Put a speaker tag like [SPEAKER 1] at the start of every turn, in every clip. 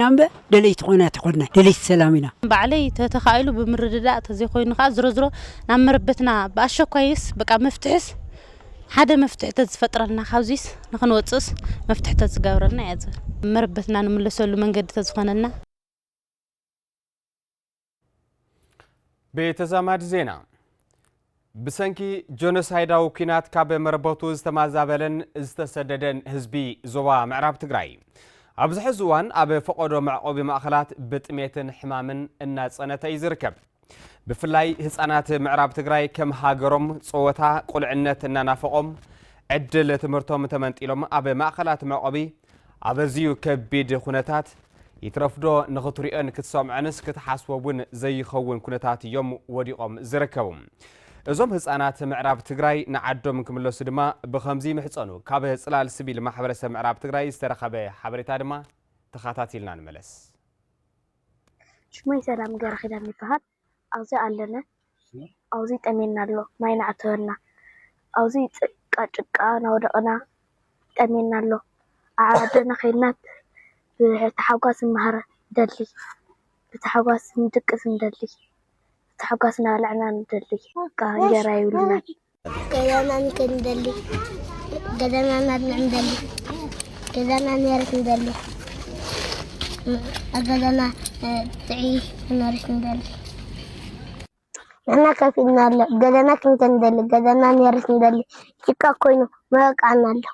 [SPEAKER 1] نعم دليت خونا تقولنا دليت سلامنا
[SPEAKER 2] بعلي تخايلو بمردداء تزي خوين خا زرو نعم مربتنا باشو كويس بقى مفتحس حدا مفتح تزفطرنا خاوزيس نخنوصص مفتح تزغبرنا ياز مربتنا نملسلو منجد تزخوننا
[SPEAKER 3] بتزامات زينا بسنكي جونوسايداو كينات كاب مربوتو استمازابلن استسددن حزبي زوبا معراب تግራይ ኣብዚ ሕዚ እዋን ኣብ ፈቆዶ መዕቆቢ ማእኸላት ብጥሜትን ሕማምን እናጸነተ ይዝርከብ ብፍላይ ህፃናት ምዕራብ ትግራይ ከም ሃገሮም ጾወታ ቁልዕነት እናናፈቆም ዕድል ትምህርቶም ተመንጢሎም ኣብ ማእኸላት መዕቆቢ ኣብዚዩ ከቢድ ኩነታት ይትረፍዶ ንኽትሪኦን ክትሰምዐንስ ክትሓስበውን ዘይኸውን ኩነታት እዮም ወዲቆም ዝርከቡ እዞም ህፃናት ምዕራብ ትግራይ ንዓዶም ክምለሱ ድማ ብኸምዚ ምሕፀኑ ካብ ጽላል ሲቪል ማሕበረሰብ ምዕራብ ትግራይ ዝተረኸበ ሓበሬታ ድማ ተኸታቲልና ንመለስ
[SPEAKER 4] ሽሞይ ሰላም ገረኺዳን ይበሃል ኣብዚ ኣለነ ኣብዚ ጠሜና ኣሎ ማይ ናዕተወና ኣብዚ ጭቃ ናወደቕና ጠሜና ኣሎ ዓደና ኸይድና ብተሓጓስ መሃረ ደሊ ብተሓጓስ ንድቅስ እንደሊ تحققنا لعنا ندلي كهجرة يولنا
[SPEAKER 5] كذا كندلي كذا ندلي كذا نيرك ندلي كذا تعيش نيرك ندلي أنا كفينا لا كذا كنت ندلي كذا نيرك ندلي كيكا كوينو ما كأنا له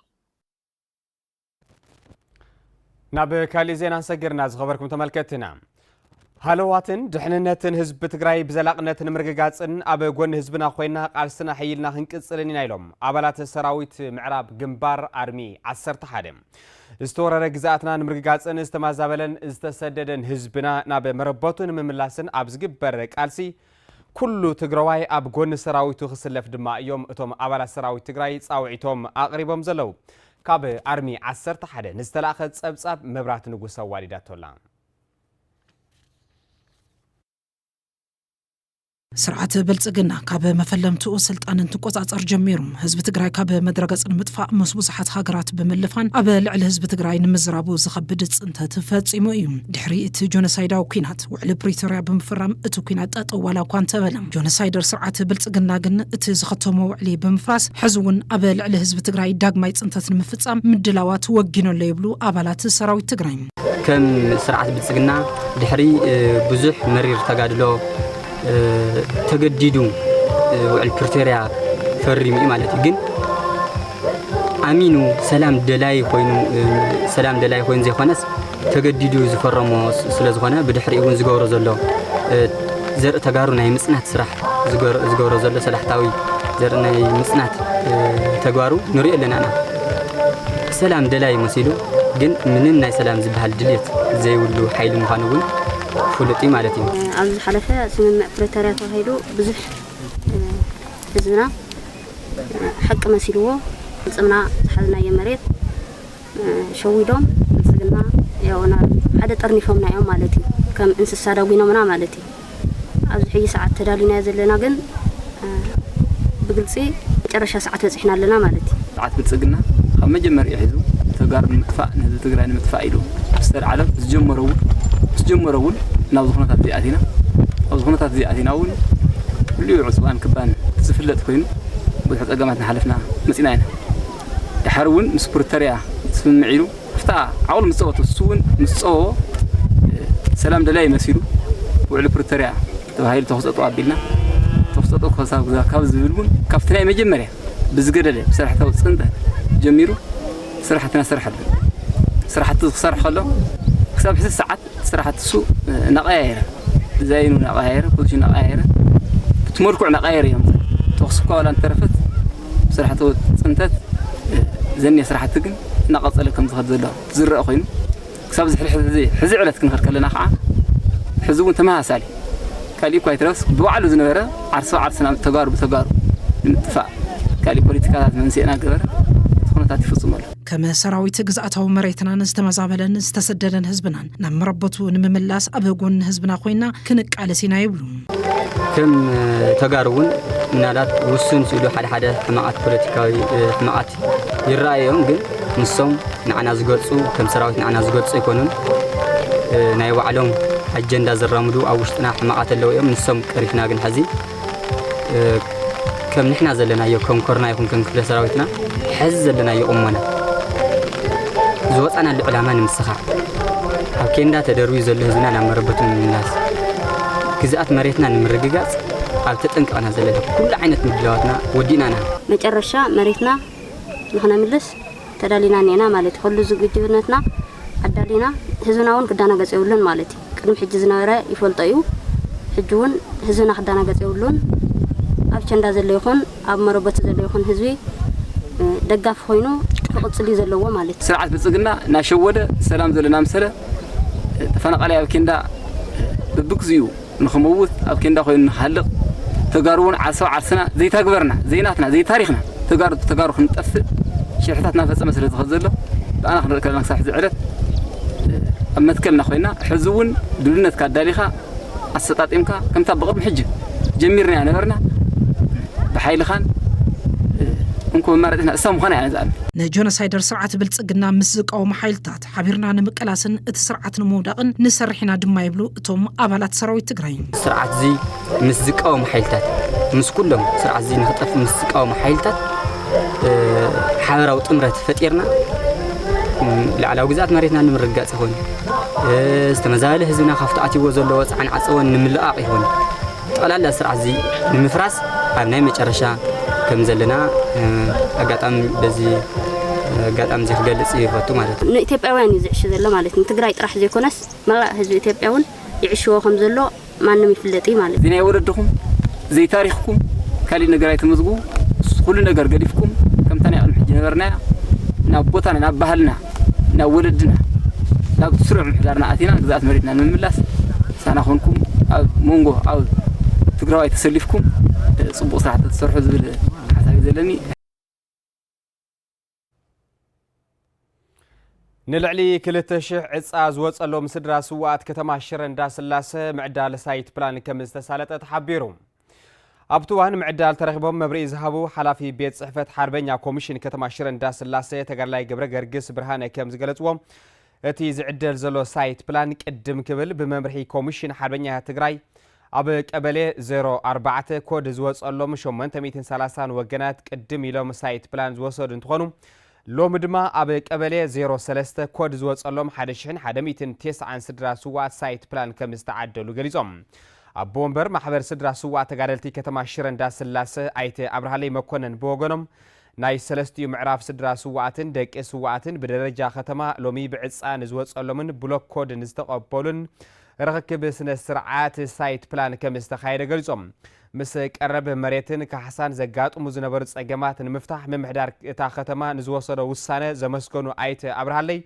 [SPEAKER 3] ناب كالي زين سجرنا خبركم تملكتنا هلواتن دحننتن حزب تግራይ بزلاقنتن مرغغاصن اب ጎን ህዝብና ኮይና ቃልስና ሐይልና ህንቅጽልን ኢሎም አባላት ሰራዊት ምዕራብ ግንባር አርሚ 11 استورረ ግዛአትና ንምርግጋጽን استማዛበለን استሰደደን ህዝብና ናብ መረበቱን ምምላስን ኣብዝግበር ቃልሲ ኩሉ ትግራዋይ ኣብ ጎን ሰራዊቱ ክስለፍ ድማ እዮም እቶም አባላት ሰራዊት ትግራይ ጻውዒቶም አቅሪቦም ዘለው ካብ አርሚ 11 ንስተላኸ ጸብጻብ መብራት ንጉስ ዋሊዳቶላ
[SPEAKER 6] ስርዓት ብልጽግና ካብ መፈለምቱ ስልጣንን ተቆጻጸር ጀሚሩም ህዝብ ትግራይ ካብ መድረገጽን ምጥፋእ መስቡሳት ሃገራት በመልፋን ኣብ ልዕሊ ህዝብ ትግራይ ንምዝራቡ ዝኸብድ ጽንተት ፈጺሙ እዩ ድሕሪ እቲ ጆኖሳይዳዊ ኩናት ውዕሊ ፕሪቶሪያ ብምፍራም እቲ ኩናት ጠጠዋላ እኳ እንተበለም ጆኖሳይደር ስርዓት ብልጽግና ግን እቲ ዝኸተሞ ውዕሊ ብምፍራስ ሕዝውን ኣብ ልዕሊ ህዝብ ትግራይ ዳግማይ ጽንተት ንምፍጻም ምድላዋት ወጊኖሎ ይብሉ አባላት ሰራዊት ትግራይ
[SPEAKER 7] ከም ስርዓት ብልጽግና ድሕሪ ብዙሕ መሪር ተጋድሎ ተገዲዱ ውዕል ፕሪቶሪያ ፈሪሙ ማለት ግን አሚኑ ሰላም ደላይ ኮይኑ ዘይኾነስ ተገዲዱ ዝፈረሞ ስለዝኾነ ብድሕሪውን ዝገብሮ ዘሎ ዘርኢ ተጋሩ ናይ ምጽናት ስራሕ ዝገብሮ ዘሎ ሰላሕታዊ ዘርኢ ናይ ምጽናት ተግባሩ ንሪኦ ኣለና ሰላም ደላይ መሲሉ ግን ምንም ናይ ሰላም ዝበሃል ድልየት ዘይብሉ ሓይሊ ምዃኑውን فلتي مالتي
[SPEAKER 2] على الحلفة سمع بريتاريا تهيلو بزح حزبنا حق مسيلوه سمعنا حلنا يمريت شويدهم سجلنا يونا حدا ترني فمنا يوم مالتي كم إنس السادوينا منا مالتي عز حي ساعة تدالي نازل لنا جن بقلسي جرش ساعة إحنا لنا مالتي
[SPEAKER 7] ساعة بتسجلنا خم جمر يحزو تجارب متفق نهذا تجارب متفائلو استر علم تجمرون نابزخنا تزياتنا نابزخنا تزياتناون كل عصبان كبان تسفلت كوين بحث أقامتنا حلفنا مسيناين يحرون مسبرتريا سمعيلو فتاة عول مصوت السون مصو سلام دلاي مسيرو وعلى برتريا تهايل تخصصوا عبيلنا تخصصوا خاصة كابز بيلون كافتنا مجمرة بزجرة بسرحة وصنت جميرو سرحتنا سرحة صرح خلو حساب حس الساعات سرحة السوق نقاير زينو نقاير كل شيء نقاير بتمركوا نقاير يوم توصفوا ولا انترفت سرحة صنتت زني سرحة تجن نقص لكم تخذ زر أخوين حساب حزي علتك نخر كلنا خاء حزون تمها سالي كالي كويت راس بوعلو زنورة عرسنا تجارب نتفق كالي بوليتيكات من سينا قدر تكون تعطي في الصمال
[SPEAKER 6] كما سراويت جزءاتهم مريتنا نستمزابلن استسددن حزبنا نمربطو نمملاس أبغون حزبنا خوينا كنك على سينا يبلون
[SPEAKER 7] كم تجاربون منالات وسن سيلو حدا حماقات بوليتيكاوي حماقات يرايهم جن نصهم نعناز قرصو كم سراويت نعناز قرصو يكونون
[SPEAKER 8] ناي وعلوم أجندة زرامدو أو وشتنا حماقات اللوية نسم كريفنا جن حزي كم نحنا زلنا يوم كورنا يكون كم كل سراوتنا حز زلنا يومنا زوج أنا العلماء نمسخها أكيد تدروي زله زنا نمربط من الناس كذات مريتنا نمرجعات أو تتنك أنا زله كل عينة مدلواتنا ودينا أنا
[SPEAKER 2] مجرشة مريتنا نحن ملس تدلينا نينا مالتي كل زوجتنا عدالينا هزناون قدانا قصيولن مالتي قدم حجزنا ورا يفلطيو حجون هزنا قدانا قصيولن اب چندا زله يكون اب مربط زله يكون حزبي دغاف خوينو تقصلي زلهو مالتي
[SPEAKER 7] سرعه بصقنا ناشوده سلام زلنا مسله تفنقل يا كندا ببكزيو نخموت اب كندا خوين نحلق تقارون عصا عرسنا زي تكبرنا زيناتنا زي تاريخنا تقارو خنطف شرحتنا فصمه سر تخزله انا خلنا كلامك صح زعلت أما تكلنا خوينا حزون دولنا تكاداليخا السطاطيمكا كم تبغض محجة جميرنا يعني برنا بحيل خان نكون مرتنا سام خنا يعني زعل
[SPEAKER 6] نجونسايدر سرعة بلصقنا مسق أو محايلتات حبيرنا نمقلاسن اتسرعة نموداقن نسرحنا دما يبلو توم أبالات سراويت تقراين
[SPEAKER 8] سرعة زي مسق أو محايلتات مس كلهم سرعة زي نخطف مسق أو محايلتات حاورا وطمرت فتيرنا لعلى وجزات مريتنا نمرقع سهون استمزاله هزنا خفتاتي وزلوا عن عصون نملقاق يهون طلع لا سرعه زي نمفراس ابناي مጨረሻ كم زلنا اغاطام بزي اغاطام زي خغلص يفوتو ማለት
[SPEAKER 2] ነው ኢትዮጵያውያን ይዝዕሽ ዘሎ ማለት ነው ትግራይ ጥራሕ ዘይኮነስ መላ ህዝብ ኢትዮጵያውን ይዕሽዎ ከም ዘሎ ማንንም ይፍለጥ ማለት
[SPEAKER 7] ዚና ይወረድኩም زي ታሪኽኩም ካሊ ነገር አይተመዝጉ ሁሉ ነገር ገዲፍኩም ከም ተና ያል ሕጂ ነበርና نابوتنا نابهلنا نولدنا نابتسرع محدارنا أتينا جزات مريتنا من ملاس سناخونكم مونغو أو تقرأي تسلفكم صبوا صراحة تصرحوا زبل حسابي زلني
[SPEAKER 3] نلعلي كل تشح عصاز وصلوا مسدرا سوات كتما شرندا سلاسه معدال سايت بلان كمستسالته تحبيرهم أبتوان معدال ترغبهم مبرئ ذهبوا حلافي بيت صحفة حربين كوميشن كتما شرندا سلاسه تقرلاي قبر قرقس برهانه كم زغلصوم اتي زعدل زلو سايت بلان قدم كبل بممرحي كوميشن حربين تግራይ اب قبله 04 كود زوصلهم 830 وغنات قدم يلوم سايت بلان زوصد انتخونو لوم دما اب قبله 03 كود زوصلهم 1109 سدرا سوات سايت بلان كمستعدلو غليصوم أبومبر محبر سدرا سوات تقارلتي كتما شرندا سلاسه ايت ابراهالي مكونن بوغنم ناي سلستيو معراف سدرا سواتن دق سواتن بدرجه ختما لومي بعصان زوصلومن بلوك كود نستقبلن ركب سنه سرعات سايت بلان كمستخايد غلصوم مس قرب مريتن كحسان زغاطمو زنبر صقمات نمفتاح ممحدار تا ختما نزوصدو وسانه زمسكنو ايت ابراهالي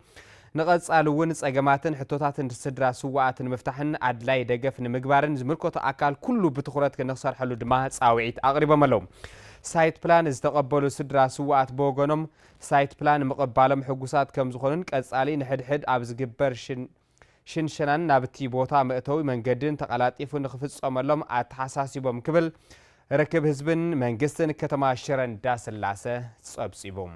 [SPEAKER 3] نقصالون صقماتن حتوتاتن سدرا سواتن مفتاحن ادلاي دغفن مغبارن زملكوت اكال كله بتخرت كنخسر حلو دما صاوعيت اقرب ملو سايت بلان استقبلوا سدرا سوات بوغنم سايت بلان مقبالم حغوسات كم زخونن قصالي نحدحد ابز جبر شنشنان نابتي بوتا مئتوي منجدن تقلاطيفو نخفصملهم اتحساسيبم كبل ركب حزبن منجستن كتما شرندا سلاسه صبصيبم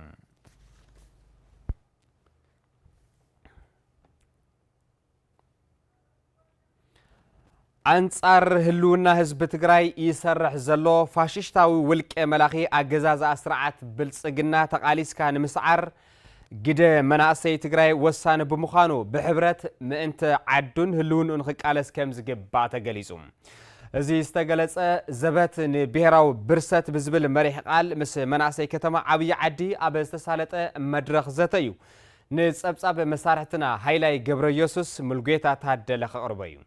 [SPEAKER 3] أنصار هلونا حزب تግራይ يسرح زلو فاششتاوي ولق ملاخي اجزاز اسرعات بلصقنا تقاليسكا نمسعر قد مناسي تግራይ وسان بمخانو بحبرت مئنت عدون هلون انخقالس كم زغبا تغليصوم ازي استغلص زبت نبهراو برست بزبل مريح قال مس مناسي كتما عبي عدي ابستسالطه مدرخ زتيو نصبصب مسارحتنا هايلاي جبر يوسف ملغيتا تادل خقربيو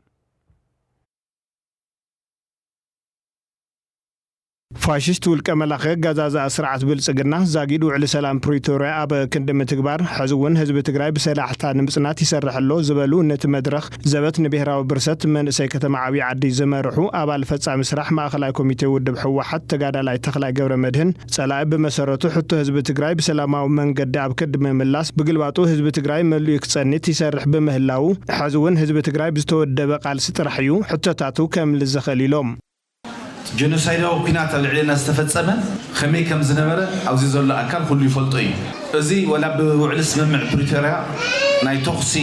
[SPEAKER 9] فاشست ولك ملاخه غزازا سرعت بلصقنا زاغيد وعلى سلام بريتوريا اب كندم تكبار حزون حزب تግራይ بسلاحتا نمصنات يسرحلو زبلو نت مدرخ زبت نبهراو برست من سي كتما عبي عدي زمرحو ابال فصام مسرح ماخلاي كوميتي ودب حوحت تغادالاي تخلاي غبر مدهن صلاي بمسرته حتى حزب تግራይ بسلاماو منقد اب كدم ملاس بغلباطو حزب تግራይ ملو يكصنيت يسرح بمهلاو حزون حزب تግራይ بزتودب قال سترحيو حتتاتو كم لزخليلوم
[SPEAKER 10] جنوسايدو كينات العلينا استفصمه خمي كم زنبره اوزي زلو اكل كله يفلطو ازي ولا بوعل سممع بريتوريا ናይ ተኽሲ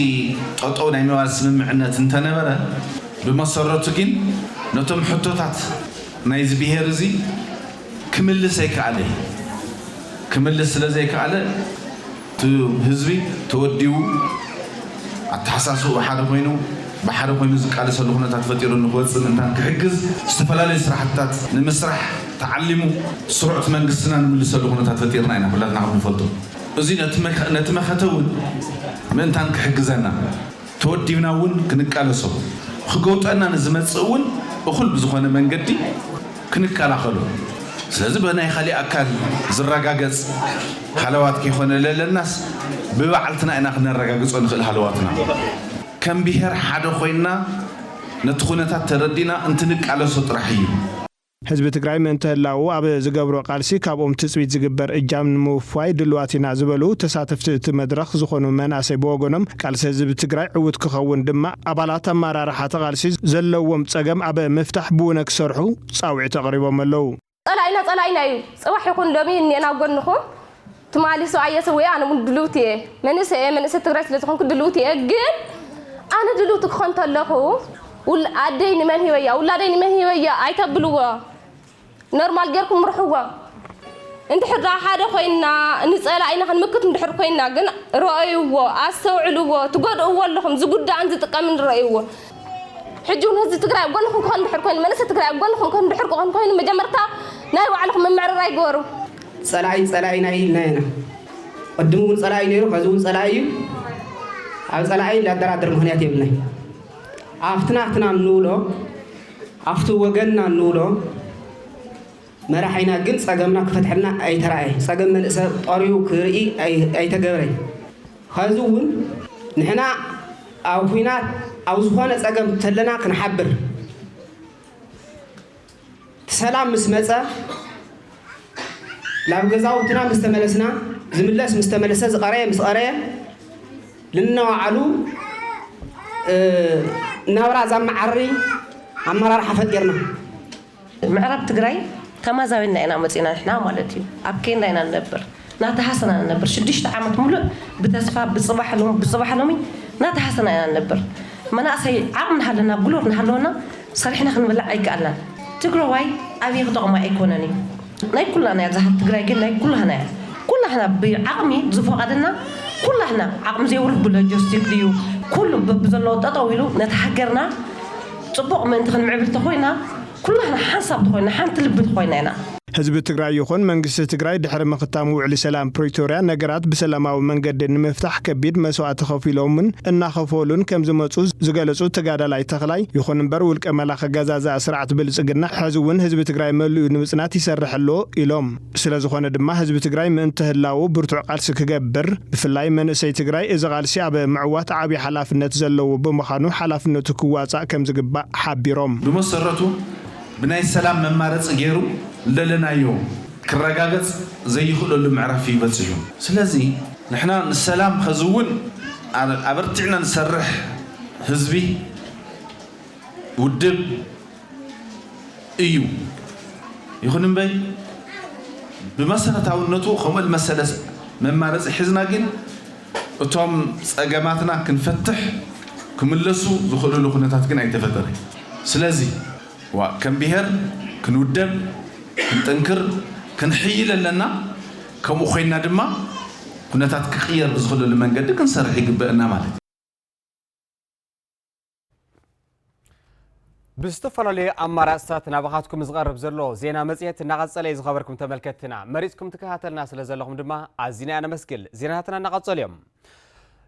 [SPEAKER 10] ጠጠው ናይ ምባል ስምምዕነት እንተነበረ ብመሰረቱ ግን ነቶም ሕቶታት ናይ ዝብሄር እዚ ክምልስ ኣይከኣለ ክምልስ ስለዘይከኣለ ህዝቢ ተወዲኡ ኣተሓሳስቡ ሓደ ኮይኑ بحر خوينو زقال سلوخنا تفطيرو نخوص انتان كحجز استفلالي سرحتات نمسرح تعلموا سرعه منغستنا نملس سلوخنا تفطيرنا اينا كلنا عم نفلطو ازي نتمخاتون من تان كحجزنا توديناون كنقالسو خغوطنا نزمصون بخل بزخونه منغدي كنقالاخلو ስለዚህ በናይ خالي አካል ዝረጋገጽ حلوات كيخونه ለለናስ በባዕልትና ኢና ክነረጋግጾ ንኽእል حلواتنا كم بيهر حدا خوينا نتخونتا تردينا انتنك على سطرح እዩ
[SPEAKER 9] حزب تግራይ መንተላው ኣብ ዝገብሮ ቃልሲ ካብኦም ትጽቢት ዝግበር እጃም ንመውፋይ ድልዋቲና ዝበሉ ተሳተፍቲ መድረኽ ዝኾኑ መናሰይ በወገኖም ቃልሲ ህዝብ ትግራይ ዕውት ክኸውን ድማ ኣባላት ኣመራርሓ ተቃልሲ ዘለዎም ጸገም ኣብ መፍታሕ ብኡነ ክሰርሑ ጻውዒት ተቕሪቦም ኣለው
[SPEAKER 11] ጸላይና እዩ ጽባሕ ይኹን ሎሚ እኔና ጎንኹም ትማሊሱ አየሰውያ ኣነ ድሉቲ መንሰ ትግራይ ስለዝኾንኩ ድሉቲ ግን أنا دلوتك خنت اللهو ولا عدين من هي ولا عدين من هي عيتبلوا نورمال غيركم روحوا انت حدا حدا خوينا نسال عينا خنمكت ندحر خوينا غن رايوا اسوعلوا تقودوا لهم زغدا انت تقامن رايوا حجون هز تقراي قولكم كون دحر خوين منس تقراي قولكم كون دحر خوين مجمرتا ناي وعلكم ممعر راي غورو
[SPEAKER 12] صلاي ناي ناينا قدمون صلاي نيرو فزون صلاي على صلاعي لا درادر مهنيات يبني عفتنا نولو عفتو وجنا نولو ما رحينا جنس أجمعنا كفتحنا أي ترى سجم من إسر طريق كرئي أي تجاري خازون نحنا أو فينا أو زخانة سجم تلنا كنحبر سلام مسمسة لو جزاوتنا مستملسنا زملاس مستملسة زقرية مسقرية لنا علو نورا زم عري عمرار حفدرنا
[SPEAKER 13] معرب تግራይ ተማዛዊና ኢና መጽና احنا ማለትዩ አብከና ኢና ነበር ናተሐሰና ነበር 6 ዓመት ሙሉ በተስፋ በጽባሕሎም ናተሐሰና ኢና ነበር መናሰይ ዓቅምና ሃለና ጉሎርና ሃለና ሰሪሕና ክንበላዕ አይቃልና ትግራዋይ አብይ ጥቅማ ኢኮኖሚ ናይ ኩላና ያዛህ ትግራይ ግን ናይ ኩላና بعقሚ ዝፈቀደና كلنا عقم زي ولد بلوجستيك ديو كله ببزلو تطويلو نتحجرنا صبق من تخن معبر تخوينا كلنا حسب تخوينا حنتلب تخوينا
[SPEAKER 9] حزب تግራይ ይኹን መንግስቲ ትግራይ ድሕሪ መኽታሙ ውዕሊ ሰላም ፕሪቶሪያ ነገራት ብሰላማዊ መንገዲ ንምፍታሕ ከቢድ መስዋዕት ከፊሎምን እናኸፈሉን ከም ዝመጹ ዝገለጹ ተጋዳላይ ተኽላይ ይኹን እምበር ውልቀ መላኸ ገዛዛ ስርዓት ብልጽግና ሕዝውን ህዝብ ትግራይ መልኡ ንምጽናት ይሰርሕሎ ኢሎም ስለዝኾነ ድማ ህዝብ ትግራይ ምእንቲ ህላው ብርቱዕ ቃልሲ ክገብር ብፍላይ መንእሰይ ትግራይ እዚ ቃልሲ ኣብ ምዕዋት ዓቢ ሓላፍነት ዘለዎ ብምዃኑ ሓላፍነቱ ክዋጻእ ከም ዝግባእ ሓቢሮም
[SPEAKER 10] ብመሰረቱ ብናይ ሰላም መማረጽ ገይሩ للنايو كرجاجز زي يخلو المعرفي بتسجون سلازي نحنا السلام خزون عبرتنا نسرح حزبي ودب ايو يخونن باي بمسألة عونتو خم المسألة مما رز حزنا جن وتوم أجمعتنا كنفتح كملسو زخلو لخناتات كن عيتفتري سلازي وكم بيهر كنودب كنتنكر كنحيل لنا كم خوينا دما كنتات كخير بزخلو لمنقد كنسرح يقبئنا مالت
[SPEAKER 3] بستفرلي أمارات نبغاتكم زغرب زلو زينا مزيت نغزل إذا خبركم تملكتنا مريضكم تكهاتلنا سلزلهم دما عزينا أنا مسكل زيناتنا نغزل اليوم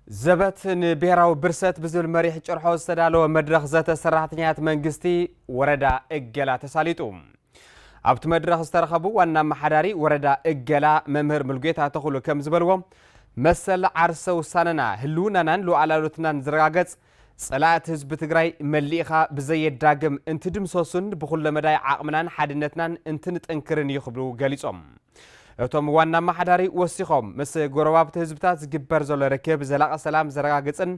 [SPEAKER 3] زبط بيراو برست بزول مريح جرحو استدالو مدرخ ذات سرحتنيات منجستي وردا إجلا تساليتهم أبت مدرخ استرخبو وانا محداري وردا إجلا ممهر ملقيتها تخلو كم زبلوهم مسل عرسو ساننا هلونا ننلو على لوتنا نزرقاقز صلاة حزب تግራይ مليخا بزي الداقم انت دمسوسن بخل مداي عقمنان حادنتنان انت نتنكرن يخبرو قاليصهم እቶም ዋና ማሕዳሪ ወሲኾም ምስ ጎረባብቲ ህዝብታት ዝግበር ዘሎ ርክብ ዘላቐ ሰላም ዘረጋግፅን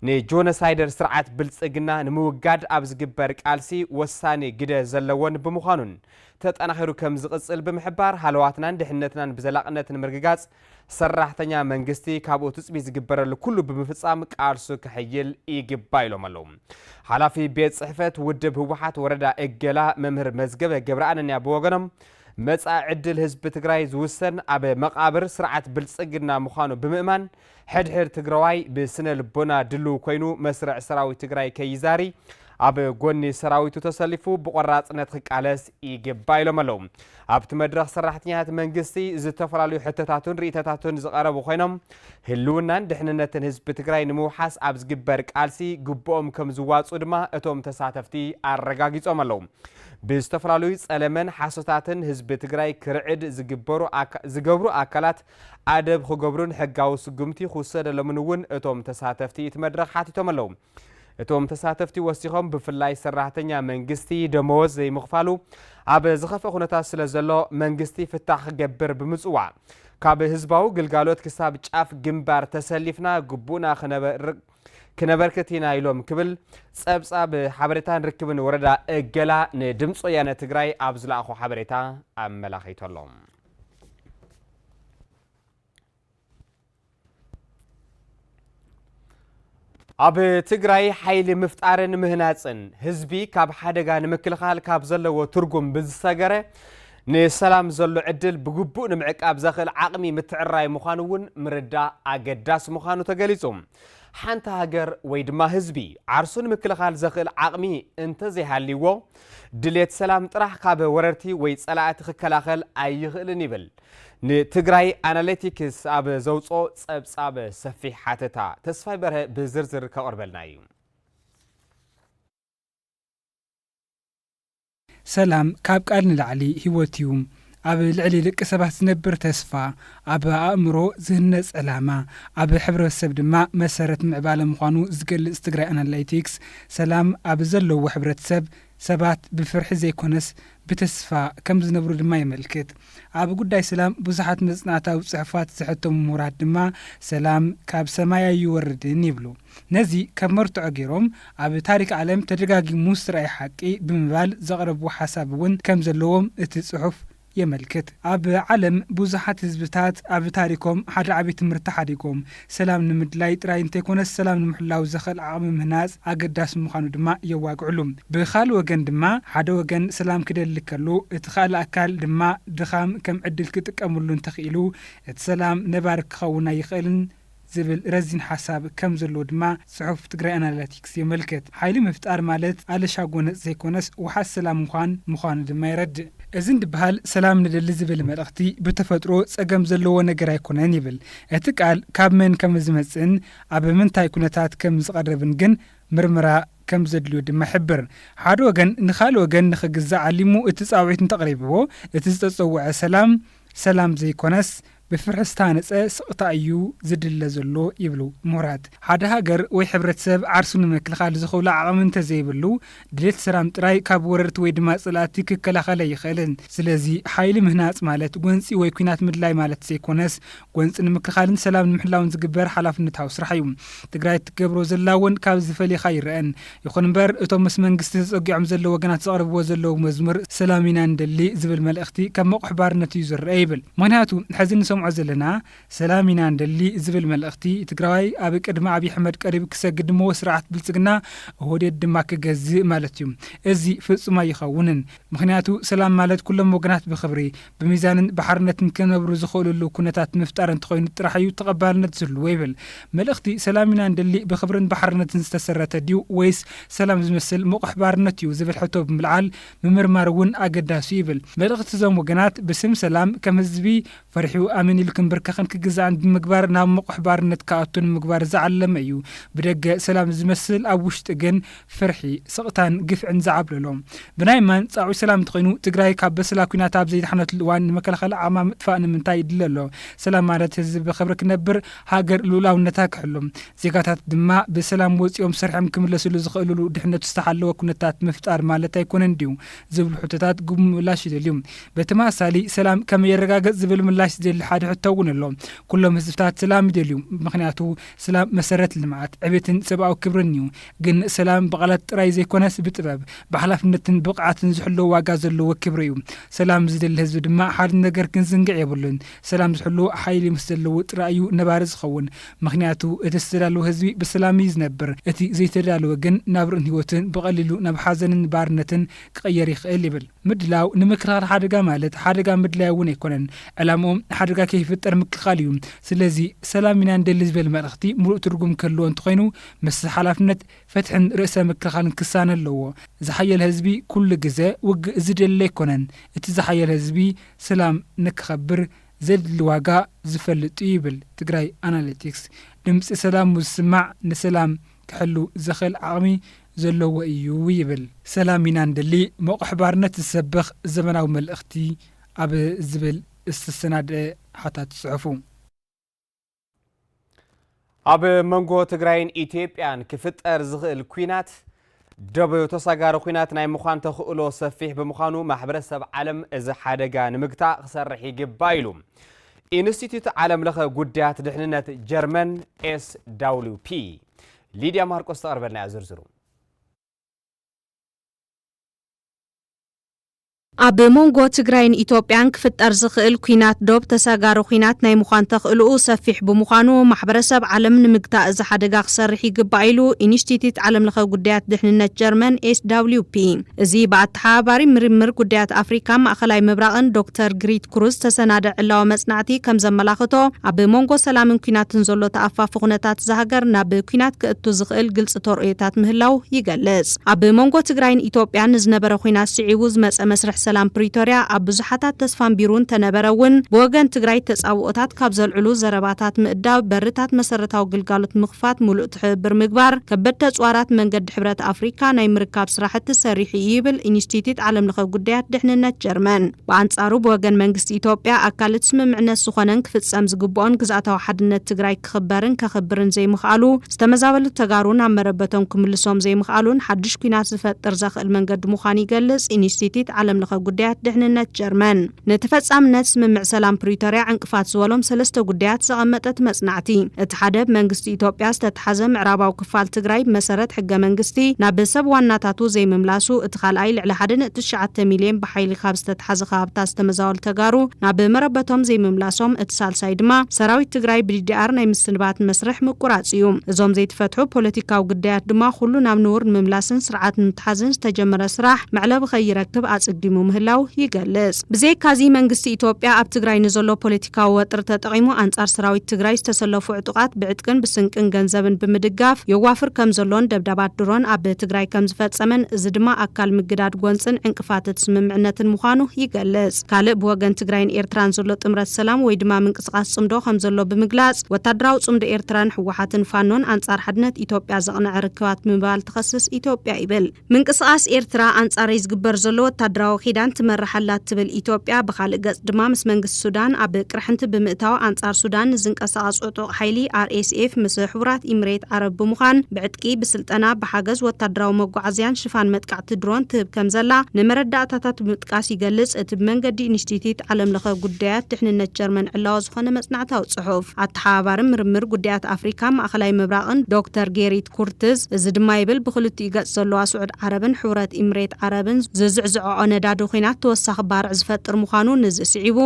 [SPEAKER 3] ንጆኖሳይደር ስርዓት ብልጽግና ንምውጋድ ኣብ ዝግበር ቃልሲ ወሳኒ ግደ ዘለዎን ብምዃኑን ተጠናኺሩ ከም ዝቕጽል ብምሕባር ሃለዋትናን ድሕነትናን ብዘላቕነት ንምርግጋጽ ሰራሕተኛ መንግስቲ ካብኡ ትጽቢ ዝግበረሉ ኩሉ ብምፍጻም ቃልሱ ክሕይል ይግባ ኢሎም ኣለዉ ሓላፊ ቤት ጽሕፈት ውድብ ህወሓት ወረዳ እገላ መምህር መዝገበ ገብረአንያ ብወገኖም መጻ ዕድል ህዝቢ ትግራይ ዝውሰን ኣብ መቃብር ስርዓት ብልጽግና ምዃኑ ብምእማን ሕድሕድ ትግራዋይ ብስነ ልቦና ድሉ ኮይኑ መስርዕ ሰራዊት ትግራይ ከይዛሪ ኣብ ጎኒ ሰራዊቱ ተሰሊፉ ብቆራጽነት ክቃለስ ይግባ ኢሎም ኣለዉ ኣብቲ መድረኽ ሰራሕተኛታት መንግስቲ ዝተፈላለዩ ሕቶታቱን ርእይቶታቱን ዝቐረቡ ኮይኖም ህልውናን ድሕንነትን ህዝቢ ትግራይ ንምውሓስ ኣብ ዝግበር ቃልሲ ግብኦም ከም ዝዋጹ ድማ እቶም ተሳተፍቲ ኣረጋጊጾም ኣለዉ ብዝተፈላለዩ ጸለመን ሓሶታትን ህዝቢ ትግራይ ክርዕድ ዝገብሩ ኣካላት ኣደብ ክገብሩን ሕጋዊ ስጉምቲ ክውሰደሎምን እውን እቶም ተሳተፍቲ እቲ መድረኽ ሓቲቶም ኣለዉ እቶም ተሳተፍቲ ወሲኾም ብፍላይ ሰራሕተኛ መንግስቲ ደመወዝ ዘይምኽፋሉ ኣብ ዝኸፈ ኩነታት ስለ ዘሎ መንግስቲ ፍታሕ ክገብር ብምጽዋዕ ካብ ህዝባዊ ግልጋሎት ክሳብ ጫፍ ግንባር ተሰሊፍና ግቡና ክነበርክቲና ኢሎም ክብል ጸብጻብ ሓበሬታን ርክብን ወረዳ እገላ ንድምፂ ወያነ ትግራይ ኣብ ዝለኣኹ ሓበሬታ ኣመላኺቶሎም ኣብ ትግራይ ሓይሊ ምፍጣርን ምህናጽን ህዝቢ ካብ ሓደጋ ንምክልኻል ካብ ዘለዎ ትርጉም ብዝሰገረ ንሰላም ዘሎ ዕድል ብግቡእ ንምዕቃብ ዘኽእል ዓቕሚ ምትዕራይ ምዃኑ እውን ምርዳእ ኣገዳሲ ምዃኑ ተገሊጹ ሓንቲ ሃገር ወይ ድማ ህዝቢ ዓርሱን ምክልኻል ዘኽእል ዓቕሚ እንተዘይሃልይዎ ድሌት ሰላም ጥራሕ ካብ ወረርቲ ወይ ጸላእቲ ክከላኸል ኣይኽእልን ይብል ንትግራይ ኣናሊቲክስ ኣብ ዘውጾ ጸብጻብ ሰፊሕ ሓተታ ተስፋይ በርሀ ብዝርዝር ከቕርበልና እዩ
[SPEAKER 14] ሰላም ካብ ቃል ንላዕሊ ህይወት እዩ ኣብ ልዕሊ ደቂ ሰባት ዝነብር ተስፋ ኣብ ኣእምሮ ዝህነጽ ዕላማ ኣብ ሕብረተሰብ ድማ መሰረት ምዕባለ ምዃኑ ዝገልጽ ትግራይ ኣናሊቲክስ ሰላም ኣብ ዘለዎ ሕብረተሰብ ሰባት ብፍርሒ ዘይኮነስ ብተስፋ ከም ዝነብሩ ድማ ይመልክት ኣብ ጉዳይ ሰላም ብዙሓት መጽናዕታዊ ጽሑፋት ዝሕተሙ ምሁራት ድማ ሰላም ካብ ሰማይ ኣይወርድን ይብሉ ነዚ ከም መርትዖ ገይሮም ኣብ ታሪክ ዓለም ተደጋጊሙ ስራይ ሓቂ ብምባል ዘቕረቡ ሓሳብ እውን ከም ዘለዎም እቲ ጽሑፍ يملكت أب علم بوزحات حزبታት أب تاريخهم حد عبي تمرت حديقهم سلام نمدلاي تراين تكون السلام نمحلاو زخل عام مهناز أقداس مخانو دما يواق علوم بخال وجن دما حد وجن سلام كده اللي كلو اتخال أكل دما دخام كم عدل كتك أمرلون تخيلو السلام نبارك خونا يخيلن زبل رزين حساب كم زلود ما صحف تقرأ أناليتيكس يملكت حيلي مفتار مالت على شاقونة زيكونس وحس سلام مخان دما يرد إذن دبهال سلام ندل زبل ملأختي بتفترو سأقام زلو نقرأ يكونان يبل اتقال كاب من كم زمتسن أب من تايكونتات كم زقربن جن مرمرا كم زدلو دما حبر حادو وغن نخال وغن نخجزع علمو اتساويت تقريبو اتستصوع سلام زيكونس بفرحستان سقطايو زدل زلو يبلو مراد حدا هاجر وي حبرتسب عرسون مكل خال زخولا عقمن تزيبلو دليت سلام تراي كاب وررت وي دما صلاتي ككلاخل يخلن سلازي حيل مهناص مالت غنصي وي كينات مدلاي مالت سيكونس غنص نمكل خالن سلام نمحلاون زغبر حلافنتاو سرحيو تግራይ تكبرو زلاون كاب زفلي خيرن يخون بر اتو مس منغست صقيعم زلو وغنات صقربو زلو مزمر سلامينا ندلي زبل ملأختي كم مقحبارنت يزر ايبل مهناتو حزن عزلنا سلامنا ندلي زبل ملأختي تقراي أبي قدم أبي حمد قريب كسجد مو سرعة بلتقنا هودي الدماك جزء مالتيوم إزي فصما يخونن مخنياتو سلام مالت كل موجنات بخبري بميزان بحرنة كنا بروز خول له كنتات مفترن تخوين ترحيو تقبلنا تزل ويبل ملأختي سلامنا ندلي بخبرن بحرنة استسرت ديو ويس سلام زمسل مقحبارنا تيو زبل حتوب ملعال ممرمرون أجدا سيبل ملأختي زوم موجنات بسم سلام كمزبي فرحيو أمن ጀርመን ይልክንበርከኸን ክግዛን ብምግባር ናብ መቁሕ ባርነት ካኣቱን ምግባር ዝዓለመ እዩ ብደገ ሰላም ዝመስል ኣብ ውሽጢ ግን ፍርሒ ስቕታን ግፍዕን ዝዓብለሎም ብናይ ማን ጻዑ ሰላም ትኾይኑ ትግራይ ካብ በስላ ኩናት ኣብ ዘይድሓነትሉ እዋን ንመከላኸሊ ዓማ ምጥፋእ ንምንታይ ይድለሎ ሰላም ማለት ህዝቢ ብኽብሪ ክነብር ሃገር ሉላውነታ ክሕሎም ዜጋታት ድማ ብሰላም ወፂኦም ሰርሖም ክምለስሉ ዝኽእልሉ ድሕነቱ ዝተሓለወ ኩነታት ምፍጣር ማለት ኣይኮነን ድዩ ዝብሉ ሕቶታት ጉም ምላሽ ይደልዩ በተመሳሳሊ ሰላም ከመይ የረጋገጽ ዝብል ምላሽ ዝደሊ ሓደ ሕቶ እውን ኣሎ ኩሎም ህዝብታት ሰላም ይደልዩ ምክንያቱ ሰላም መሰረት ልምዓት ዕቤትን ሰብኣዊ ክብርን እዩ ግን ሰላም በቃላት ጥራይ ዘይኮነስ ብጥበብ ብሓላፍነትን ብቕዓትን ዝሕልዎ ዋጋ ዘለዎ ክብሪ እዩ ሰላም ዝደሊ ህዝቢ ድማ ሓደ ነገር ክንዝንግዕ የብሉን ሰላም ዝሕልዎ ሓይሊ ምስ ዘለዎ ጥራይ እዩ ነባሪ ዝኸውን ምክንያቱ እቲ ዝተዳለወ ህዝቢ ብሰላም እዩ ዝነብር እቲ ዘይተዳለወ ግን ናብርን ህይወትን ብቐሊሉ ናብ ሓዘንን ባርነትን ክቕየር ይኽእል ይብል ምድላው ንምክልኻል ሓደጋ ማለት ሓደጋ ምድላይ እውን ኣይኮነን ዕላምኦም ሓደጋ ከይፍጠር ምክልኻል እዩ ስለዚ ሰላም ኢና እንደሊ ዝብል መልእኽቲ ሙሉእ ትርጉም ከልዎ እንተኾይኑ ምስ ሓላፍነት ፈትሕን ርእሰ ምክልኻልን ክሳነ ኣለዎ ዝሓየለ ህዝቢ ኩሉ ግዜ ውግእ ዝደሊ ኣይኮነን እቲ ዝሓየለ ህዝቢ ሰላም ንክኸብር ዘድሊ ዋጋ ዝፈልጥ ይብል ትግራይ ኣናሊቲክስ ድምፂ ሰላም ዝስማዕ ንሰላም ክሕሉ ዝኽእል ዓቕሚ ዘለዎ እዩ ይብል ሰላም ኢና እንደሊ መቑሕ ባርነት ዝሰብኽ ዘመናዊ መልእኽቲ ኣብ ዝብል ዝተሰናድአ ሓታት ጽሑፉ
[SPEAKER 3] ኣብ መንጎ ትግራይን ኢትዮጵያን ክፍጠር ዝኽእል ኩናት ደበዮ ተሳጋሪ ኩናት ናይ ምዃን ተኽእሎ ሰፊሕ ብምዃኑ ማሕበረሰብ ዓለም እዚ ሓደጋ ንምግታእ ክሰርሕ ይግባእ ኢሉ ኢንስቲትዩት ዓለም ለኸ ጉዳያት ድሕንነት ጀርመን SWP ሊድያ ማርቆስ ተቐርበልና ዝርዝሩ
[SPEAKER 15] ኣብ መንጎ ትግራይን ኢትዮጵያን ክፍጠር ዝኽእል ኩናት ዶብ ተሳጋሪ ኩናት ናይ ምዃን ተኽእልኡ ሰፊሕ ብምዃኑ ማሕበረሰብ ዓለም ንምግታእ እዚ ሓደጋ ክሰርሕ ይግባእ ኢሉ ኢንስቲትዩት ዓለም ለኸ ጉዳያት ድሕንነት ጀርመን SWP እዚ ብኣተሓባባሪ ምርምር ጉዳያት ኣፍሪካ ማእኸላይ ምብራቕን ዶክተር ግሪት ክሩዝ ተሰናድዕ ዕላዊ መጽናዕቲ ከም ዘመላኽቶ ኣብ መንጎ ሰላምን ኩናትን ዘሎ ተኣፋፊ ኩነታት ዝሃገር ናብ ኩናት ክእቱ ዝኽእል ግልፂ ተርእዮታት ምህላው ይገልጽ ኣብ መንጎ ትግራይን ኢትዮጵያን ዝነበረ ኩናት ስዒቡ ዝመጸ መስርሕ ሰላም ፕሪቶሪያ ኣብ ብዙሓታት ተስፋን ቢሩን ተነበረውን ብወገን ትግራይ ተጻውኦታት ካብ ዘልዕሉ ዘረባታት ምእዳብ በርታት መሰረታዊ ግልጋሎት ምኽፋት ሙሉእ ትሕብር ምግባር ከበድቲ ኣጽዋራት መንገዲ ሕብረት ኣፍሪካ ናይ ምርካብ ስራሕቲ ሰሪሑ ይብል ኢንስቲትዩት ዓለም ለኸ ጉዳያት ድሕንነት ጀርመን ብኣንጻሩ ብወገን መንግስቲ ኢትዮጵያ ኣካልት ስምምዕነት ዝኾነን ክፍጸም ዝግብኦን ግዝኣታዊ ሓድነት ትግራይ ክኽበርን ከኽብርን ዘይምኽኣሉ ዝተመዛበሉ ተጋሩ ናብ መረበቶም ክምልሶም ዘይምኽኣሉን ሓድሽ ኩናት ዝፈጥር ዘኽእል መንገዲ ምዃኑ ይገልጽ ኢንስቲትዩት ዓለም ለኸ ጉዳያት ድሕንነት ጀርመን ነተፈጻምነት ስምምዕ ሰላም ፕሪቶሪያ ዕንቅፋት ዝበሎም ሰለስተ ጉዳያት ዘቐመጠት መጽናዕቲ እቲ ሓደ መንግስቲ ኢትዮጵያ ዝተተሓዘ ምዕራባዊ ክፋል ትግራይ መሰረት ሕገ መንግስቲ ናብ ሰብ ዋናታቱ ዘይምምላሱ እቲ ካልኣይ ልዕሊ 1.9 ሚልዮን ብሓይሊ ካብ ዝተተሓዘ ከባብታት ዝተመዛወሉ ተጋሩ ናብ መረበቶም ዘይምምላሶም እቲ ሳልሳይ ድማ ሰራዊት ትግራይ ብዲዲኣር ናይ ምስንባት መስርሕ ምቁራጽ እዩ እዞም ዘይተፈትሑ ፖለቲካዊ ጉዳያት ድማ ኩሉ ናብ ንቡር ምምላስን ስርዓት ምትሓዝን ዝተጀመረ ስራሕ መዕለብ ኸይረክብ ኣጽዲሙ ምህላው ይገልጽ ብዘይካዚ መንግስቲ ኢትዮጵያ ኣብ ትግራይ ንዘሎ ፖለቲካዊ ወጥሪ ተጠቂሙ አንጻር ሰራዊት ትግራይ ዝተሰለፉ ዕጡቃት ብዕጥቅን ብስንቅን ገንዘብን ብምድጋፍ የዋፍር ከም ዘሎን ደብዳባት ድሮን ኣብ ትግራይ ከም ዝፈጸመን እዚ ድማ ኣካል ምግዳድ ጎንፅን ዕንቅፋት ስምምዕነትን ምዃኑ ይገልጽ ካልእ ብወገን ትግራይን ኤርትራን ዘሎ ጥምረት ሰላም ወይ ድማ ምንቅስቃስ ጽምዶ ከም ዘሎ ብምግላጽ ወታደራዊ ጽምዶ ኤርትራን ሕወሓትን ፋኖን አንጻር ሓድነት ኢትዮጵያ ዘቕንዕ ርክባት ምባል ተኸስስ ኢትዮጵያ ይብል ምንቅስቃስ ኤርትራ አንጻር ዝግበር ዘሎ ወታደራዊ ኺዳን ትመርሓላት ትብል ኢትዮጵያ ብኻልእ ገጽ ድማ ምስ መንግስቲ ሱዳን ኣብ ቅርሕንቲ ብምእታው አንጻር ሱዳን ዝንቀሳቐስ ዕጡቕ ሓይሊ RSF ምስ ሕቡራት ኢሚሬት ዓረብ ብምዃን ብዕጥቂ ብስልጠና ብሓገዝ ወታደራዊ መጓዓዝያን ሽፋን መጥቃዕቲ ድሮን ትህብ ከም ዘላ ንመረዳእታታት ብምጥቃስ ይገልጽ እቲ ብመንገዲ ኢንስቲትዩት ዓለም ለኸ ጉዳያት ድሕንነት ጀርመን ዕላዊ ዝኾነ መጽናዕታዊ ጽሑፍ ኣተሓባባሪ ምርምር ጉዳያት ኣፍሪካ ማእኸላይ ምብራቕን ዶክተር ጌሪት ኩርትዝ እዚ ድማ ይብል ብክልቲኡ ገጽ ዘለዋ ስዑድ ዓረብን ሕቡራት ኢሚሬት ዓረብን ዝዝዕዝዖ ነዳዲ ኩናት ተወሳኺ ባርዕ ዝፈጥር ምዃኑ ንዝስዒቡ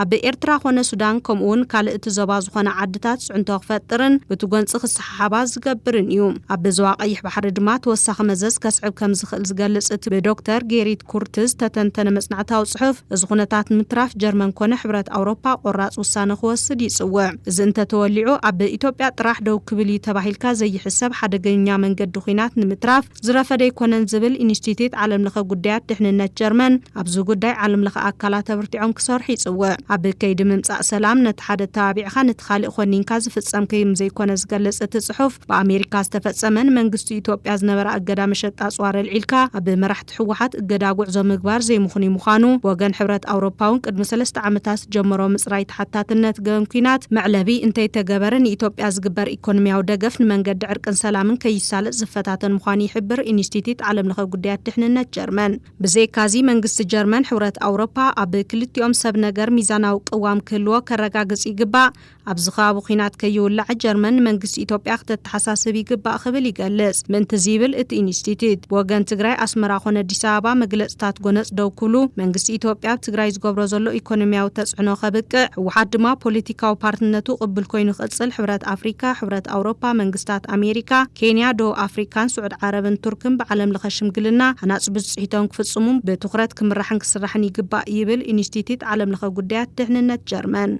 [SPEAKER 15] ኣብ ኤርትራ ኮነ ሱዳን ከምኡውን ካልእ እቲ ዞባ ዝኾነ ዓድታት ጽዕንቶ ክፈጥርን በቲ ጎንፂ ክሰሓሓባ ዝገብርን እዩ ኣብ ዞባ ቀይሕ ባሕሪ ድማ ተወሳኺ መዘዝ ከስዕብ ከም ዝኽእል ዝገልጽ እቲ ብዶክተር ጌሪት ኩርትዝ ተተንተነ መጽናዕታዊ ጽሑፍ እዚ ኩነታት ምትራፍ ጀርመን ኮነ ሕብረት ኣውሮፓ ቆራጽ ውሳነ ክወስድ ይጽውዕ እዚ እንተተወሊዑ ኣብ ኢትዮጵያ ጥራሕ ደው ክብል ተባሂልካ ዘይሕሰብ ሓደገኛ መንገዲ ኩናት ንምትራፍ ዝረፈደ ይኮነን ዝብል ኢንስቲትዩት ዓለም ለኸ ጉዳያት ድሕንነት ጀርመን ኣብዚ ጉዳይ ዓለም ለኸ ኣካላት ተበርቲዖም ክሰርሑ ይጽውዕ ኣብ ከይዲ ምምጻእ ሰላም ነቲ ሓደ ተባቢዕኻ ነቲ ካልእ ኮኒንካ ዝፍጸም ከም ዘይኮነ ዝገልጽ እቲ ጽሑፍ ብኣሜሪካ ዝተፈጸመን መንግስቲ ኢትዮጵያ ዝነበረ ኣገዳ መሸጣ ኣጽዋር ኣልዒልካ ኣብ መራሕቲ ሕወሓት እገዳ ጉዕዞ ምግባር ዘይምኹን ምዃኑ ወገን ሕብረት ኣውሮፓውን ቅድሚ 3 ዓመታት ጀመሮ ምጽራይ ተሓታትነት ገበን ኩናት መዕለቢ እንተይተገበረ ንኢትዮጵያ ዝግበር ኢኮኖሚያዊ ደገፍ ንመንገዲ ዕርቅን ሰላምን ከይሳለጥ ዝፈታተን ምዃኑ ይሕብር ኢንስቲትዩት ዓለም ለኸ ጉዳያት ድሕንነት ጀርመን ብዘይካዚ መንግስቲ ጀርመን ሕብረት ኣውሮፓ ኣብ ክልቲኦም ሰብ ነገር ሚዛናዊ ቅዋም ክህልዎ ከረጋግጽ ይግባእ ኣብዚ ከባቢ ኩናት ከይውላዕ ጀርመን መንግስቲ ኢትዮጵያ ክትተሓሳስብ ይግባእ ክብል ይገልጽ ምእንቲ ዝብል እቲ ኢንስቲትዩት ወገን ትግራይ ኣስመራ ኮነ ኣዲስ ኣበባ መግለጽታት ጎነጽ ደው ክብሉ መንግስቲ ኢትዮጵያ ኣብ ትግራይ ዝገብሮ ዘሎ ኢኮኖሚያዊ ተጽዕኖ ከብቅዕ ሕወሓት ድማ ፖለቲካዊ ፓርትነቱ ቅብል ኮይኑ ክጽል ሕብረት ኣፍሪካ ሕብረት ኣውሮፓ መንግስታት ኣሜሪካ ኬንያ ደቡብ ኣፍሪካን ስዑድ ዓረብን ቱርክን ብዓለም ለኸ ሽምግልና ሃናጽ ብጽሒቶም ክፍጽሙ ብትኹረት ክምራሕን ክስራሕን ይግባእ ይብል ኢንስቲትዩት ዓለም ለኸ ጉዳያት ድሕንነት ጀርመን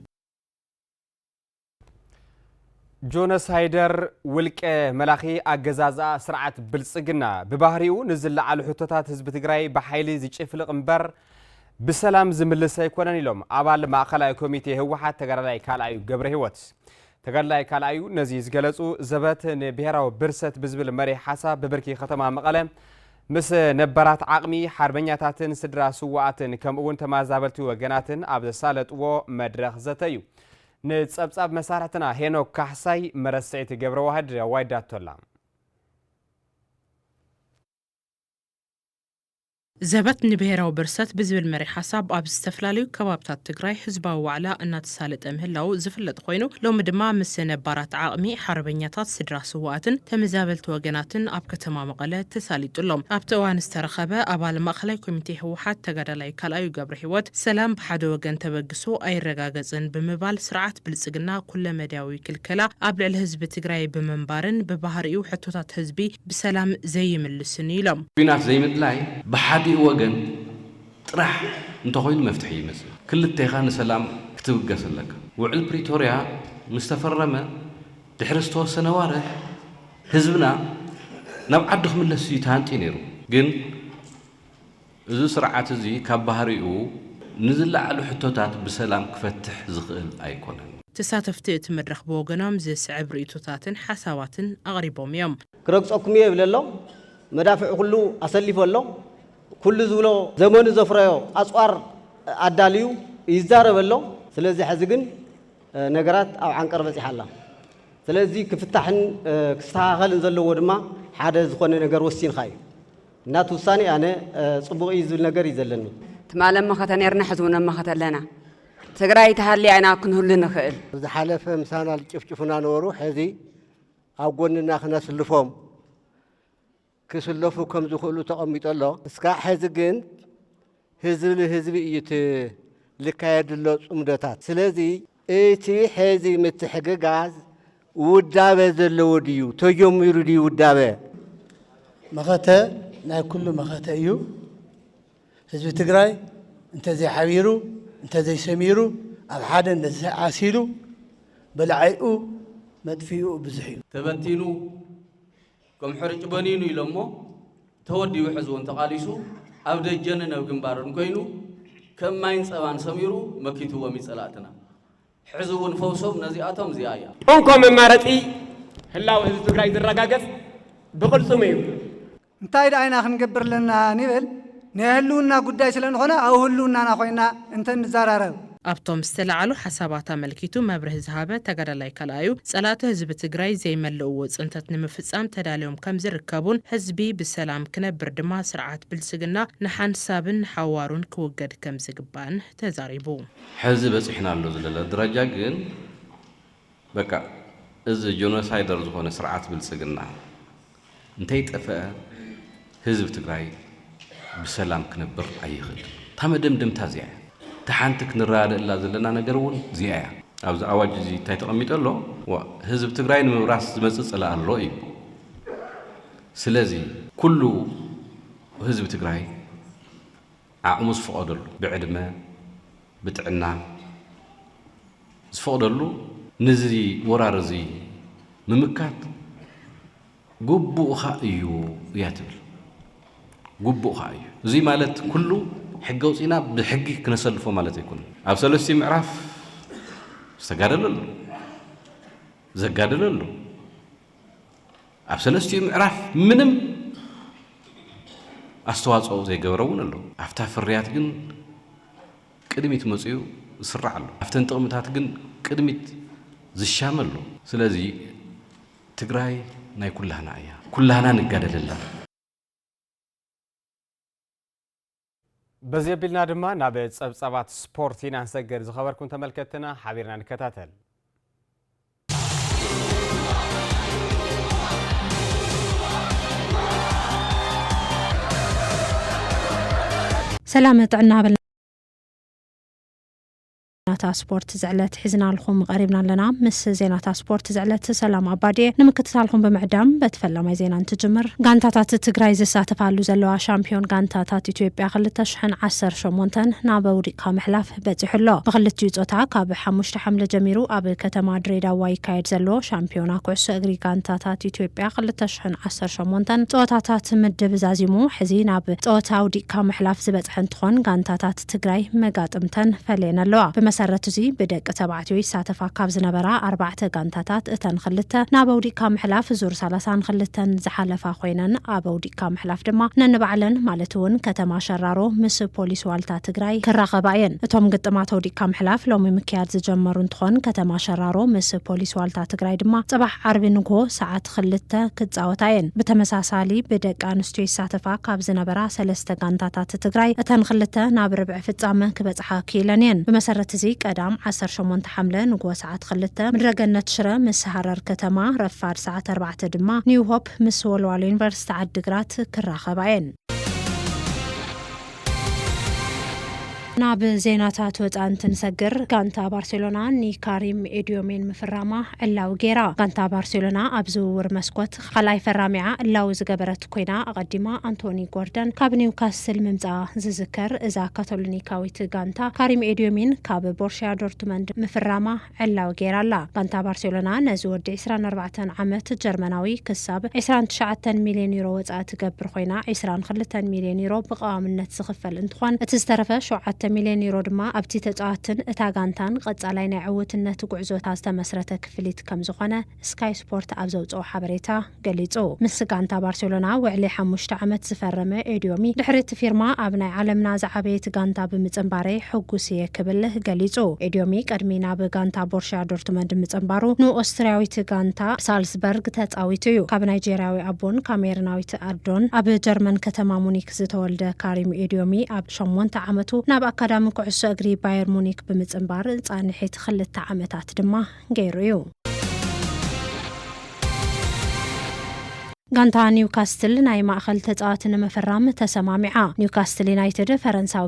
[SPEAKER 3] ጆኖሳይደር ውልቀ መላኺ ኣገዛዛ ስርዓት ብልጽግና ብባህሪኡ ንዝለዓሉ ሕቶታት ህዝቢ ትግራይ ብሓይሊ ዝጭፍልቕ እምበር ብሰላም ዝምልስ ኣይኮነን ኢሎም ኣባል ማእኸላይ ኮሚቴ ህወሓት ተጋዳላይ ካልኣዩ ገብረ ህይወት ተጋዳላይ ካልኣዩ ነዚ ዝገለጹ ዘበት ንብሔራዊ ብርሰት ብዝብል መሪሕ ሓሳብ በብርኪ ከተማ መቐለ ምስ ነበራት ዓቕሚ ሓርበኛታትን ስድራ ስዋኣትን ከምኡውን ተማዛበልቲ ወገናትን ኣብ ዘሳለጥዎ መድረኽ ዘተዩ ንጸብጻብ መሳርሕትና ሄኖክ ካሕሳይ መረስዒት ገብረ ዋህድ ዋይዳቶላ
[SPEAKER 16] ዘበት ንብሔራዊ ብርሰት ብዝብል መሪ ሓሳብ ኣብ ዝተፈላለዩ ከባብታት ትግራይ ህዝባዊ ዋዕላ እናተሳለጠ ምህላው ዝፍለጥ ኮይኑ ሎሚ ድማ ምስ ነባራት ዓቕሚ ሓርበኛታት ስድራ ስዋኣትን ተመዛበልቲ ወገናትን ኣብ ከተማ መቐለ ተሳሊጡሎም ኣብቲ እዋን ዝተረኸበ ኣባል ማእኸላይ ኮሚቴ ህወሓት ተጋዳላይ ካልኣዩ ገብረ ህይወት ሰላም ብሓደ ወገን ተበግሶ ኣይረጋገፅን ብምባል ስርዓት ብልጽግና ኩለ መድያዊ ክልከላ ኣብ ልዕሊ ህዝቢ ትግራይ ብምንባርን ብባህሪኡ ሕቶታት ህዝቢ ብሰላም ዘይምልስን ኢሎም
[SPEAKER 17] ኩናት ዘይምድላይ ብሓደ ወገን ጥራሕ እንተኾይኑ መፍትሒ ይመስል ክልተይኻ ንሰላም ክትብገሰለካ ውዕል ፕሪቶሪያ ምስተፈረመ ድሕሪ ዝተወሰነ ዋርሕ ህዝብና ናብ ዓዱ ክምለስ እዩ ተሃንጢ ነይሩ ግን እዚ ስርዓት እዚ ካብ ባህሪኡ ንዝለዓሉ ሕቶታት ብሰላም ክፈትሕ ዝኽእል ኣይኮነን
[SPEAKER 16] ተሳተፍቲ እቲ መድረኽ ብወገኖም ዝስዕብ ርእቶታትን ሓሳባትን ኣቕሪቦም እዮም
[SPEAKER 18] ክረግጾኩም እየ ይብለሎ መዳፍዕ ኩሉ ኣሰሊፎ ኣሎ ኩሉ ዝብሎ ዘመኑ ዘፍረዮ ኣጽዋር ኣዳልዩ ይዛረበሎ ስለዚ ሕዚ ግን ነገራት ኣብ ዓንቀር በፂሓ ኣላ ስለዚ ክፍታሕን ክስተኻኸልን ዘለዎ ድማ ሓደ ዝኾነ ነገር ወሲንካ እዩ እናት ውሳኔ ኣነ ጽቡቕ እዩ ዝብል ነገር እዩ ዘለኒ
[SPEAKER 19] ትማለም መኸተ ነርና ሕዝቡና መኸተ ኣለና ትግራይ ተሃልያና ክንህሉ ንኽእል
[SPEAKER 20] ዝሓለፈ ምሳና ልጭፍጭፉና ነበሩ ሕዚ ኣብ ጎንና ክነስልፎም ክስለፉ ከም ዝኽእሉ ተቐሚጦ ኣሎ እስካ ሕዚ ግን ህዝቢ ንህዝቢ እዩ ልካየድሎ ጽምደታት ስለዚ እቲ ሕዚ ምትሕግጋዝ ውዳበ ዘለዎ ድዩ ተጀሚሩ ድዩ ውዳበ
[SPEAKER 21] መኸተ ናይ ኩሉ መኸተ እዩ ህዝቢ ትግራይ እንተዘይሓቢሩ እንተዘይሰሚሩ ኣብ ሓደ እንደዘይዓሲሉ በላዓይኡ መጥፊኡ ብዙሕ እዩ
[SPEAKER 17] ተበቲኑ ከም ሕርጭ በኒኑ ኢሎሞ ተወዲኡ ሕዝቡን ተቃሊሱ ኣብ ደጀነ ናብ ግንባርን ኮይኑ ከም ማይን ጸባን ሰሚሩ መኪትዎም ይጸላእትና ሕዝቡን ፈውሶም ነዚኣቶም እዚኣ እያ
[SPEAKER 22] እንኮ መማረጢ ህላው ህዝቢ ትግራይ ዝረጋገጽ ብቕልጹም እዩ
[SPEAKER 23] እንታይ ዳይና ክንገብር ለና ንብል ንህልውና ጉዳይ ስለንኾነ ኣብ ህልውናና ኮይና እንተ ንዘራረብ
[SPEAKER 16] ኣብቶም ዝተለዓሉ ሓሳባት ኣመልኪቱ መብርህ ዝሃበ ተጋዳላይ ካልኣዩ ጸላተ ህዝቢ ትግራይ ዘይመልእዎ ጽንተት ንምፍጻም ተዳልዮም ከም ዝርከቡን ህዝቢ ብሰላም ክነብር ድማ ስርዓት ብልጽግና ንሓንሳብን ሓዋሩን ክውገድ ከም ዝግባእን ተዛሪቡ
[SPEAKER 17] ሕዚ በፂሕና ኣሎ ዝለለ ደረጃ ግን በቃ እዚ ጆኖሳይደር ዝኾነ ስርዓት ብልጽግና እንተይጠፍአ ህዝቢ ትግራይ ብሰላም ክነብር ኣይኽእል ታመደምደምታ እዚኣ ተሓንቲ ክንራዳእላ ዘለና ነገር እውን እዚኣ እያ ኣብዚ ኣዋጅ እዚ እንታይ ተቐሚጡ ኣሎ ህዝቢ ትግራይ ንምብራስ ዝመጽእ ጽላእ ኣሎ እዩ ስለዚ ኩሉ ህዝቢ ትግራይ ዓቕሙ ዝፈቐደሉ ብዕድመ ብጥዕና ዝፈቐደሉ ነዚ ወራር እዚ ምምካት ግቡእኻ እዩ እያ ትብል ግቡእኻ እዩ እዚ ማለት ኩሉ ሕጊ ውፅኢና ብሕጊ ክነሰልፎ ማለት ይኩን ኣብ ሰለስተ ምዕራፍ ዝተጋደለሉ ዘጋደለሉ ኣብ ሰለስተ ምዕራፍ ምንም ኣስተዋጽኦ ዘይገበረውን ኣሎ ኣፍታ ፍርያት ግን ቅድሚት መጽዩ ዝስራዕ ኣሎ ኣፍተን ጥቕምታት ግን ቅድሚት ዝሻመሉ ስለዚ ትግራይ ናይ ኩላህና እያ ኩላህና ንጋደለላ
[SPEAKER 3] በዚያቢልና ድማ ናብ ጸብጸባት ስፖርት ኢና ንሰገር ዝኸበርኩም ተመልከትና ሓቢርና ንከታተል
[SPEAKER 15] سلامة عنا زينات سبورت زعلت حزنا لكم قريبنا لنا مس زينات سبورت زعلت سلام عبادي نمكتتالكم بمعدام بتفلم زينا تجمر غانتاتات تግራይ ዝሳተፋሉ ዘለዋ ሻምፒዮን ጋንታታት ኢትዮጵያ 2018 ናብ ውድድር ከመሕላፍ በጽሕሎ በክልቲኡ ጾታ ካብ 5 ሐምለ ጀሚሩ ኣብ ከተማ ድሬዳዋ ይካየድ ዘሎ ሻምፒዮና ኩዕሶ እግሪ ጋንታታት ኢትዮጵያ 2018 ጾታታት ምድብ ዛዚሙ ሕዚ ናብ ጾታ ውድድር ከመሕላፍ ዝበጽሕ እንትኾን ጋንታታት ትግራይ መጋጥምተን ፈለየን ኣለዋ መሰረት እዚ በደቀ ተባዕትዮ ይሳተፋ ካብ ዝነበራ 4 ጋንታታት እተን ክልተ ናብ ውድድር ከመሕላፍ ዙር 32 ዝሓለፋ ኮይነን ኣብ ውድድር ከመሕላፍ ድማ ነንባዕለን ማለት እውን ከተማ ሸራሮ ምስ ፖሊስ ዋልታ ትግራይ ክራኸባ እየን እቶም ግጥማት ውድድር ከመሕላፍ ሎሚ ምክያድ ዝጀመሩ እንትኾን ከተማ ሸራሮ ምስ ፖሊስ ዋልታ ትግራይ ድማ ጽባሕ ዓርቢ ንግሆ ሰዓት 2 ክጻወታ እየን ብተመሳሳሊ በደቀ አንስትዮ ይሳተፋ ካብ ዝነበራ 3 ጋንታታት ትግራይ እተን ክልተ ናብ ርብዕ ፍጻመ ክበጽሓ ክኢለን እየን ብመሰረት እዚ ቀዳም 18 ሐምለ ንግሆ ሰዓት 2 ምድረገነት ሽረ ምስ ሃረር ከተማ ረፋድ ሰዓት 4 ድማ ኒው ሆፕ ምስ ወልዋሎ ዩኒቨርሲቲ ዓዲግራት ክራኸባ እየን ናብ ዜናታት ወጣን ትንሰግር ጋንታ ባርሴሎና ኒካሪም ኤዲዮሜን ምፍራማ ዕላው ጌራ ጋንታ ባርሴሎና ኣብ ዝውውር መስኮት خلای ፈራሚዓ ዕላው ዝገበረት ኮይና ኣቀዲማ አንቶኒ ጎርደን ካብ ኒውካስል ምምጻ ዝዝከር እዛ ካቶሊካዊት ጋንታ ካሪም ኤዲዮሜን ካብ ቦርሺያ ዶርትመንድ ምፍራማ ዕላው ጌራላ ጋንታ ባርሴሎና ነዚ ወዲ 24 ዓመት ጀርመናዊ ክሳብ 29 ሚልዮን ዩሮ ወጻኢ ትገብር ኮይና 22 ሚልዮን ዩሮ ብቀዋምነት ዝኽፈል እንትኾን እቲ ዝተረፈ 7 ሚልዮን ዩሮ ድማ ኣብቲ ተጫዋትን እታ ጋንታን ቀጻላይ ናይ ዕውትነት ጉዕዞታት ዝተመስረተ ክፍሊት ከም ዝኾነ ስካይ ስፖርት ኣብ ዘውጽኦ ሓበሬታ ገሊጹ ምስ ጋንታ ባርሴሎና ውዕሊ 5 ዓመት ዝፈረመ ኤዲዮሚ ድሕሪ እቲ ፊርማ ኣብ ናይ ዓለምና ዝዓበየት ጋንታ ብምጽንባሬ ሕጉስ እየ ክብል ገሊጹ ኤዲዮሚ ቀድሚ ናብ ጋንታ ቦርሺያ ዶርትመንድ ምጽንባሩ ንኦስትሪያዊት ጋንታ ሳልስበርግ ተጻዊቱ እዩ ካብ ናይጄሪያዊ አቦን ካሜሩናዊት አዶን ኣብ ጀርመን ከተማ ሙኒክ ዝተወልደ ካሪም ኤዲዮሚ ኣብ 8 ዓመቱ ናብ አካዳሚ ኩዕሶ እግሪ ባየር ሙኒክ ብምጽንባር ጻንሒት 2 ዓመታት ድማ ገይሩ እዩ ጋንታ ኒውካስትል ናይ ማእኸል ተጻዋትን መፈራም ተሰማሚዓ ኒውካስትል ዩናይትድ ፈረንሳዊ